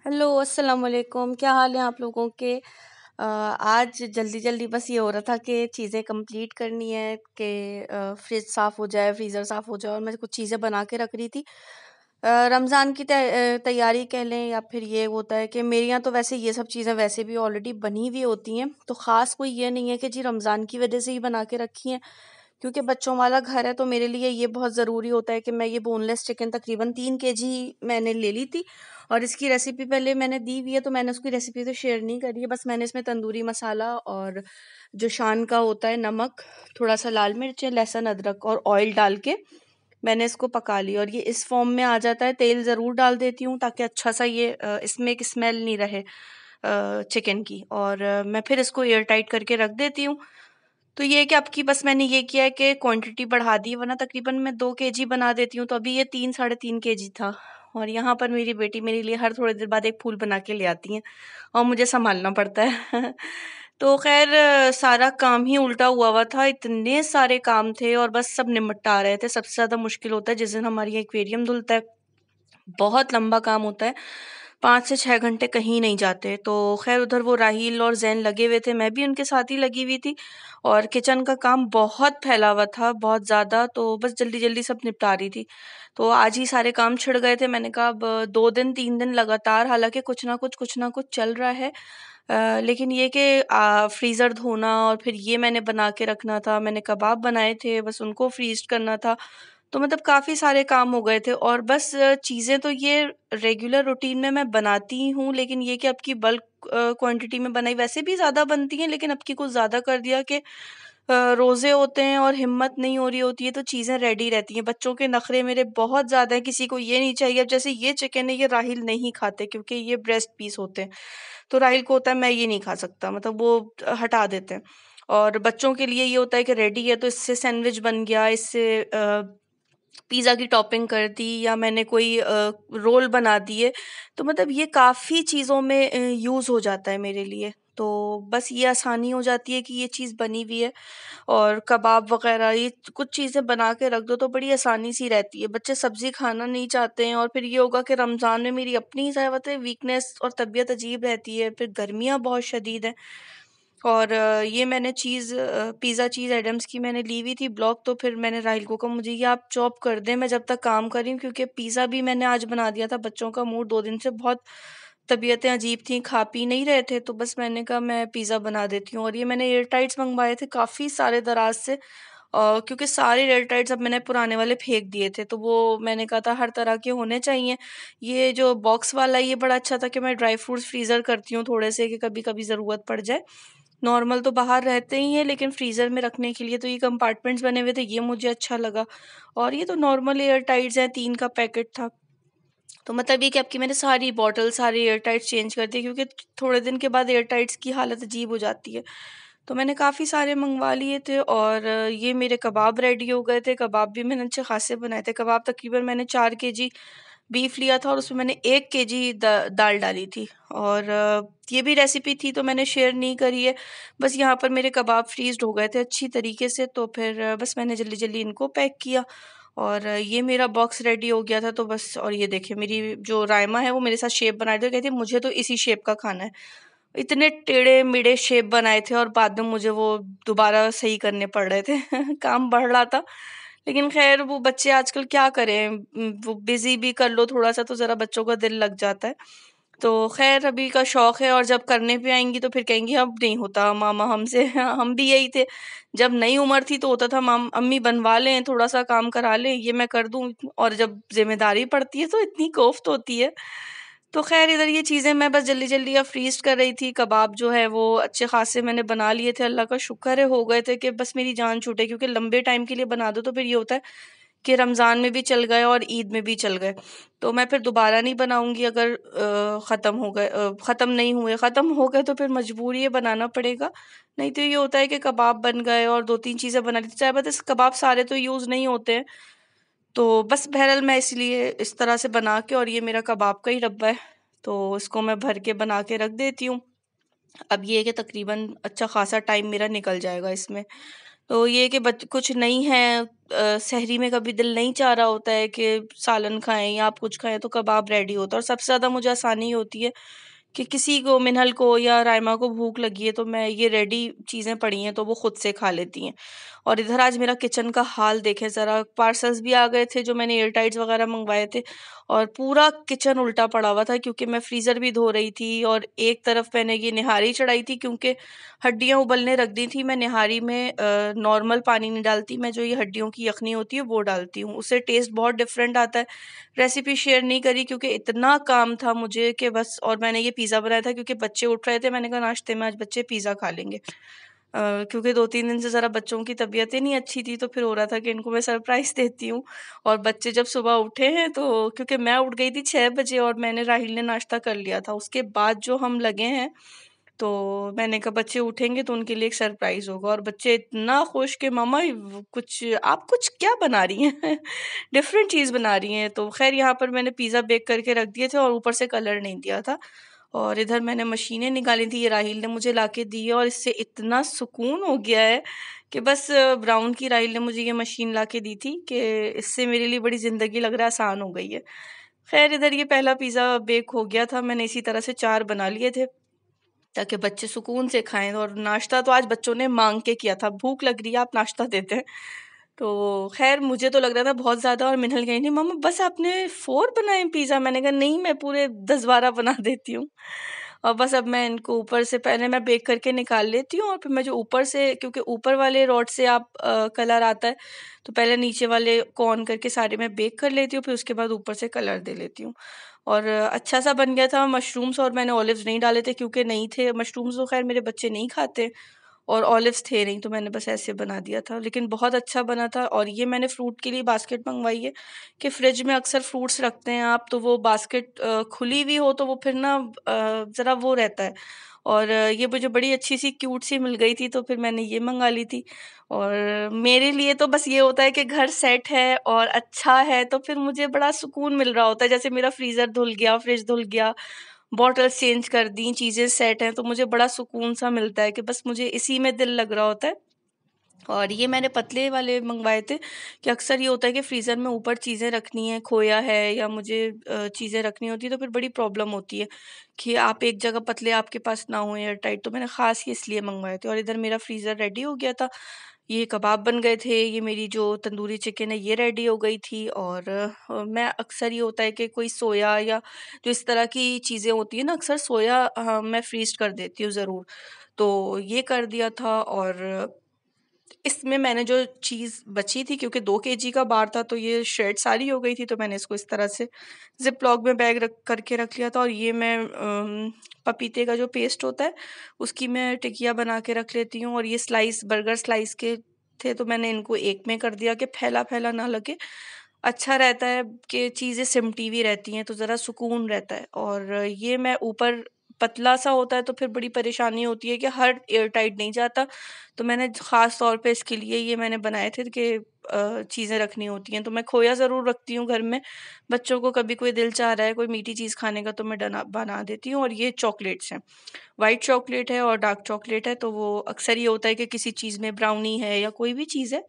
Hello, अस्सलाम वालेकुम। क्या हाल है आप लोगों के? आज जल्दी जल्दी बस ये हो रहा था कि चीज़ें कंप्लीट करनी है कि फ्रिज साफ़ हो जाए, फ्रीज़र साफ़ हो जाए, और मैं कुछ चीज़ें बना के रख रही थी। रमज़ान की तैयारी कह लें, या फिर ये होता है कि मेरे यहाँ तो वैसे ये सब चीज़ें वैसे भी ऑलरेडी बनी हुई होती हैं, तो ख़ास कोई ये नहीं है कि जी रमज़ान की वजह से ही बना के रखी हैं। क्योंकि बच्चों वाला घर है, तो मेरे लिए ये बहुत ज़रूरी होता है कि मैं ये बोनलेस चिकन तकरीबन 3 kg मैंने ले ली थी। और इसकी रेसिपी पहले मैंने दी हुई है, तो मैंने उसकी रेसिपी तो शेयर नहीं करी है। बस मैंने इसमें तंदूरी मसाला और जो शान का होता है नमक, थोड़ा सा लाल मिर्च, लहसुन, अदरक और ऑयल डाल के मैंने इसको पका ली। और ये इस फॉर्म में आ जाता है। तेल ज़रूर डाल देती हूँ ताकि अच्छा सा ये इसमें एक स्मेल नहीं रहे चिकन की। और मैं फिर इसको एयर टाइट करके रख देती हूँ। तो ये है कि आपकी बस मैंने ये किया है कि क्वांटिटी बढ़ा दी, वरना तकरीबन मैं 2 kg बना देती हूँ, तो अभी ये 3 साढ़े 3 kg था। और यहाँ पर मेरी बेटी मेरे लिए हर थोड़ी देर बाद एक फूल बना के ले आती हैं, और मुझे संभालना पड़ता है। तो खैर सारा काम ही उल्टा हुआ था, इतने सारे काम थे और बस सब निपटा रहे थे। सबसे ज़्यादा मुश्किल होता है जिस दिन हमारी एक्वेरियम धुलता है, बहुत लंबा काम होता है, 5 से 6 घंटे कहीं नहीं जाते। तो खैर उधर वो राहील और जैन लगे हुए थे, मैं भी उनके साथ ही लगी हुई थी। और किचन का काम बहुत फैला हुआ था, बहुत ज़्यादा, तो बस जल्दी जल्दी सब निपटा रही थी। तो आज ही सारे काम छिड़ गए थे। मैंने कहा अब 2 दिन 3 दिन लगातार, हालांकि कुछ ना कुछ चल रहा है। लेकिन ये कि फ्रीज़र धोना और फिर ये मैंने बना के रखना था, मैंने कबाब बनाए थे, बस उनको फ्रीज करना था। तो मतलब काफ़ी सारे काम हो गए थे। और बस चीज़ें तो ये रेगुलर रूटीन में मैं बनाती हूँ, लेकिन ये कि अब की बल्क क्वांटिटी में बनाई, वैसे भी ज़्यादा बनती हैं, लेकिन अब की कुछ ज़्यादा कर दिया कि रोज़े होते हैं और हिम्मत नहीं हो रही होती है, तो चीज़ें रेडी रहती हैं। बच्चों के नखरे मेरे बहुत ज़्यादा हैं, किसी को ये नहीं चाहिए। अब जैसे ये चिकन है, ये राहिल नहीं खाते क्योंकि ये ब्रेस्ट पीस होते हैं, तो राहिल को होता है मैं ये नहीं खा सकता, मतलब वो हटा देते हैं। और बच्चों के लिए ये होता है कि रेडी है तो इससे सैंडविच बन गया, इससे पिज़्ज़ा की टॉपिंग कर दी, या मैंने कोई रोल बना दिए। तो मतलब ये काफ़ी चीज़ों में यूज़ हो जाता है मेरे लिए। तो बस ये आसानी हो जाती है कि ये चीज़ बनी हुई है। और कबाब वग़ैरह ये कुछ चीज़ें बना के रख दो तो बड़ी आसानी सी रहती है। बच्चे सब्ज़ी खाना नहीं चाहते हैं, और फिर ये होगा कि रमज़ान में मेरी अपनी ही ज़ाहिर बात है वीकनेस और तबीयत अजीब रहती है, फिर गर्मियाँ बहुत शदीद हैं। और ये मैंने पिज़्ज़ा चीज़ एडम्स की मैंने ली हुई थी ब्लॉक, तो फिर मैंने राहिल को कहा मुझे ये आप चॉप कर दें, मैं जब तक काम कर रही हूँ, क्योंकि पिज़्ज़ा भी मैंने आज बना दिया था। बच्चों का मूड 2 दिन से बहुत, तबीयतें अजीब थी, खा पी नहीं रहे थे, तो बस मैंने कहा मैं पिज़्ज़ा बना देती हूँ। और ये मैंने एयर टाइट्स मंगवाए थे काफ़ी सारे दराज से, क्योंकि सारे एयर टाइट्स अब मैंने पुराने वाले फेंक दिए थे, तो वो मैंने कहा था हर तरह के होने चाहिए। ये जो बॉक्स वाला ये बड़ा अच्छा था कि मैं ड्राई फ्रूट्स फ्रीज़र करती हूँ थोड़े से, कि कभी कभी ज़रूरत पड़ जाए। नॉर्मल तो बाहर रहते ही हैं, लेकिन फ्रीज़र में रखने के लिए तो ये कंपार्टमेंट्स बने हुए थे, ये मुझे अच्छा लगा। और ये तो नॉर्मल एयर टाइट्स हैं, 3 का पैकेट था। तो मतलब ये कि आपकी मैंने सारी बॉटल, सारी एयर टाइट्स चेंज कर दी, क्योंकि थोड़े दिन के बाद एयर टाइट्स की हालत अजीब हो जाती है। तो मैंने काफ़ी सारे मंगवा लिए थे। और ये मेरे कबाब रेडी हो गए थे। कबाब भी मैंने अच्छे खासे बनाए थे। कबाब तकरीबन मैंने 4 kg बीफ लिया था, और उसमें मैंने 1 kg दाल डाली थी। और ये भी रेसिपी थी तो मैंने शेयर नहीं करी है। बस यहाँ पर मेरे कबाब फ्रीज़्ड हो गए थे अच्छी तरीके से, तो फिर बस मैंने जल्दी जल्दी इनको पैक किया। और ये मेरा बॉक्स रेडी हो गया था, तो बस। और ये देखिए मेरी जो रायमा है वो मेरे साथ शेप बनाए थे, कहती मुझे तो इसी शेप का खाना है। इतने टेढ़े मेढ़े शेप बनाए थे, और बाद में मुझे वो दोबारा सही करने पड़ रहे थे। काम बढ़ रहा था, लेकिन खैर वो बच्चे आजकल क्या करें, वो बिजी भी कर लो थोड़ा सा तो जरा बच्चों का दिल लग जाता है। तो खैर अभी का शौक है, और जब करने पे आएंगी तो फिर कहेंगी अब नहीं होता मामा हमसे। हम भी यही थे, जब नई उम्र थी तो होता था माम अम्मी बनवा लें, थोड़ा सा काम करा लें, ये मैं कर दूं। और जब जिम्मेदारी पड़ती है तो इतनी कोफ्त होती है। तो खैर इधर ये चीज़ें मैं बस जल्दी जल्दी अब फ्रीज कर रही थी। कबाब जो है वो अच्छे खासे मैंने बना लिए थे, अल्लाह का शुक्र है हो गए थे, कि बस मेरी जान छूटे, क्योंकि लंबे टाइम के लिए बना दो तो फिर ये होता है कि रमज़ान में भी चल गए और ईद में भी चल गए। तो मैं फिर दोबारा नहीं बनाऊंगी अगर ख़त्म नहीं हुए। ख़त्म हो गए तो फिर मजबूरी है, बनाना पड़ेगा। नहीं तो ये होता है कि कबाब बन गए और 2 3 चीज़ें बना ली, चाहे बस कबाब सारे तो यूज़ नहीं होते हैं। तो बस बहरहाल मैं इसलिए इस तरह से बना के, और ये मेरा कबाब का ही डब्बा है, तो इसको मैं भर के बना के रख देती हूँ। अब ये है कि तकरीबन अच्छा खासा टाइम मेरा निकल जाएगा इसमें। तो ये कि कुछ नहीं है, सहरी में कभी दिल नहीं चाह रहा होता है कि सालन खाएं या आप कुछ खाएं, तो कबाब रेडी होता है। और सबसे ज़्यादा मुझे आसानी होती है कि किसी को, मिनहल को या रायमा को भूख लगी है, तो मैं ये रेडी चीज़ें पड़ी हैं तो वो खुद से खा लेती हैं। और इधर आज मेरा किचन का हाल देखें ज़रा, पार्सल्स भी आ गए थे जो मैंने एयर टाइट्स वगैरह मंगवाए थे, और पूरा किचन उल्टा पड़ा हुआ था क्योंकि मैं फ्रीज़र भी धो रही थी और एक तरफ मैंने ये निहारी चढ़ाई थी क्योंकि हड्डियाँ उबलने रख दी थी। मैं निहारी में नॉर्मल पानी नहीं डालती, मैं जो ये हड्डियों की यखनी होती है वो डालती हूँ, उससे टेस्ट बहुत डिफरेंट आता है। रेसिपी शेयर नहीं करी क्योंकि इतना काम था मुझे कि बस। और मैंने ये पिज़्ज़ा बनाया था क्योंकि बच्चे उठ रहे थे, मैंने कहा नाश्ते में आज बच्चे पिज़्ज़ा खा लेंगे। क्योंकि 2-3 दिन से ज़रा बच्चों की तबीयतें नहीं अच्छी थी, तो फिर हो रहा था कि इनको मैं सरप्राइज़ देती हूँ। और बच्चे जब सुबह उठे हैं, तो क्योंकि मैं उठ गई थी 6 बजे और मैंने राहिल ने नाश्ता कर लिया था, उसके बाद जो हम लगे हैं, तो मैंने कहा बच्चे उठेंगे तो उनके लिए एक सरप्राइज़ होगा। और बच्चे इतना खुश कि मम्मा कुछ आप कुछ क्या बना रही हैं? डिफरेंट चीज़ बना रही हैं। तो ख़ैर यहाँ पर मैंने पिज़्ज़ा बेक करके रख दिए थे और ऊपर से कलर नहीं दिया था। और इधर मैंने मशीनें निकाली थी, ये राहिल ने मुझे लाके दी है और इससे इतना सुकून हो गया है कि बस। ब्राउन की राहिल ने मुझे ये मशीन लाके दी थी कि इससे मेरे लिए बड़ी ज़िंदगी लग रहा है आसान हो गई है। ख़ैर इधर ये पहला पिज़्ज़ा बेक हो गया था, मैंने इसी तरह से 4 बना लिए थे ताकि बच्चे सुकून से खाएँ। और नाश्ता तो आज बच्चों ने माँग के किया था, भूख लग रही है आप नाश्ता देते हैं। तो ख़ैर मुझे तो लग रहा था बहुत ज़्यादा, और मिन्हल कह रही थी मम्मा बस आपने 4 बनाए पिज़्ज़ा, मैंने कहा नहीं मैं पूरे 10-12 बना देती हूँ। और बस अब मैं इनको ऊपर से पहले मैं बेक करके निकाल लेती हूँ, और फिर मैं जो ऊपर से, क्योंकि ऊपर वाले रॉड से आप कलर आता है, तो पहले नीचे वाले को ऑन करके सारे मैं बेक कर लेती हूँ, फिर उसके बाद ऊपर से कलर दे लेती हूँ। और अच्छा सा बन गया था। मशरूम्स और मैंने ऑलिव्स नहीं डाले थे क्योंकि नहीं थे, मशरूम्स तो ख़ैर मेरे बच्चे नहीं खाते और ऑलिव्स थे नहीं, तो मैंने बस ऐसे बना दिया था, लेकिन बहुत अच्छा बना था। और ये मैंने फ्रूट के लिए बास्केट मंगवाई है कि फ्रिज में अक्सर फ्रूट्स रखते हैं आप, तो वो बास्केट खुली हुई हो तो वो फिर ना ज़रा वो रहता है। और ये मुझे बड़ी अच्छी सी क्यूट सी मिल गई थी, तो फिर मैंने ये मंगा ली थी। और मेरे लिए तो बस ये होता है कि घर सेट है और अच्छा है, तो फिर मुझे बड़ा सुकून मिल रहा होता है। जैसे मेरा फ्रीज़र धुल गया, फ्रिज धुल गया, बॉटल्स चेंज कर दी, चीज़ें सेट हैं, तो मुझे बड़ा सुकून सा मिलता है कि बस मुझे इसी में दिल लग रहा होता है। और ये मैंने पतले वाले मंगवाए थे कि अक्सर ये होता है कि फ्रीज़र में ऊपर चीज़ें रखनी है, खोया है या मुझे चीज़ें रखनी होती है, तो फिर बड़ी प्रॉब्लम होती है कि आप एक जगह पतले आपके पास ना हो एयर टाइट, तो मैंने ख़ास ये इसलिए मंगवाए थे। और इधर मेरा फ्रीज़र रेडी हो गया था, ये कबाब बन गए थे, ये मेरी जो तंदूरी चिकन है ये रेडी हो गई थी। और मैं अक्सर ये होता है कि कोई सोया या जो इस तरह की चीज़ें होती है ना, अक्सर सोया मैं फ्रीज़ कर देती हूँ ज़रूर, तो ये कर दिया था। और इसमें मैंने जो चीज़ बची थी, क्योंकि 2 केजी का बार था, तो ये श्रेड सारी हो गई थी, तो मैंने इसको इस तरह से ज़िप-लॉक में बैग रख करके रख लिया था। और ये मैं पपीते का जो पेस्ट होता है, उसकी मैं टिकिया बना के रख लेती हूँ। और ये स्लाइस, बर्गर स्लाइस के थे, तो मैंने इनको एक में कर दिया कि फैला-फैला ना लगे। अच्छा रहता है कि चीज़ें सिमटी हुई रहती हैं, तो ज़रा सुकून रहता है। और ये मैं ऊपर, पतला-सा होता है तो फिर बड़ी परेशानी होती है कि हर एयर टाइट नहीं जाता, तो मैंने ख़ास तौर पे इसके लिए ये मैंने बनाए थे कि चीज़ें रखनी होती हैं, तो मैं खोया ज़रूर रखती हूँ घर में। बच्चों को कभी कोई दिल चाह रहा है कोई मीठी चीज़ खाने का, तो मैं डना बना देती हूँ। और ये चॉकलेट्स हैं, व्हाइट चॉकलेट है और डार्क चॉकलेट है, तो वो अक्सर ये होता है कि किसी चीज़ में, ब्राउनी है या कोई भी चीज़ है,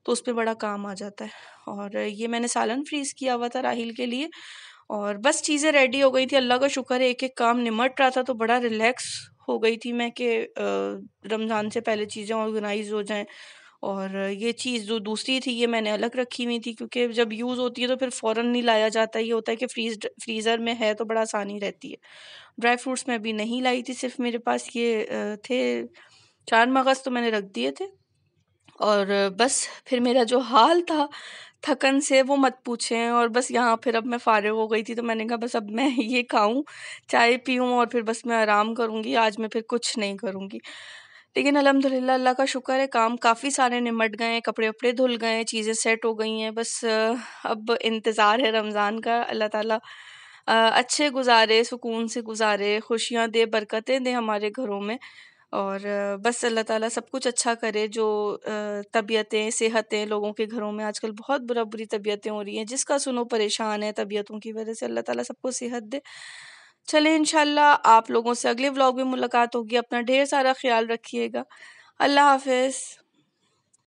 तो उसपे बड़ा काम आ जाता है। और ये मैंने सालन फ्रीज़ किया हुआ था राहिल के लिए। और बस चीज़ें रेडी हो गई थी, अल्लाह का शुक्र है, एक-एक काम निमट रहा था, तो बड़ा रिलैक्स हो गई थी मैं कि रमज़ान से पहले चीज़ें ऑर्गेनाइज़ हो जाएँ। और ये चीज़ जो दूसरी थी, ये मैंने अलग रखी हुई थी क्योंकि जब यूज़ होती है तो फिर फ़ौरन नहीं लाया जाता। ये होता है कि फ्रीज़र में है तो बड़ा आसानी रहती है। ड्राई फ्रूट्स मैं अभी नहीं लाई थी, सिर्फ़ मेरे पास ये थे, 4 मगज़ तो मैंने रख दिए थे। और बस फिर मेरा जो हाल था थकन से, वो मत पूछें। और बस यहाँ फिर अब मैं फ़ारिग हो गई थी, तो मैंने कहा बस अब मैं ये खाऊँ, चाय पीऊँ और फिर बस मैं आराम करूँगी, आज मैं फिर कुछ नहीं करूँगी। लेकिन अल्हम्दुलिल्लाह, अल्लाह का शुक्र है, काम काफ़ी सारे निमट गए हैं, कपड़े-वपड़े धुल गए हैं, चीज़ें सेट हो गई हैं। बस अब इंतज़ार है रमज़ान का, अल्लाह ताला अच्छे गुज़ारे, सुकून से गुज़ारे, खुशियाँ दे, बरकतें दे हमारे घरों में। और बस अल्लाह ताला सब कुछ अच्छा करे। जो तबीयतें, सेहतें लोगों के घरों में आजकल बहुत बुरी तबीयतें हो रही हैं, जिसका सुनो परेशान है तबीयतों की वजह से, अल्लाह ताला सबको सेहत दे। चलें इंशाल्लाह आप लोगों से अगले व्लॉग में मुलाकात होगी। अपना ढेर सारा ख़्याल रखिएगा। अल्लाह हाफ़िज़।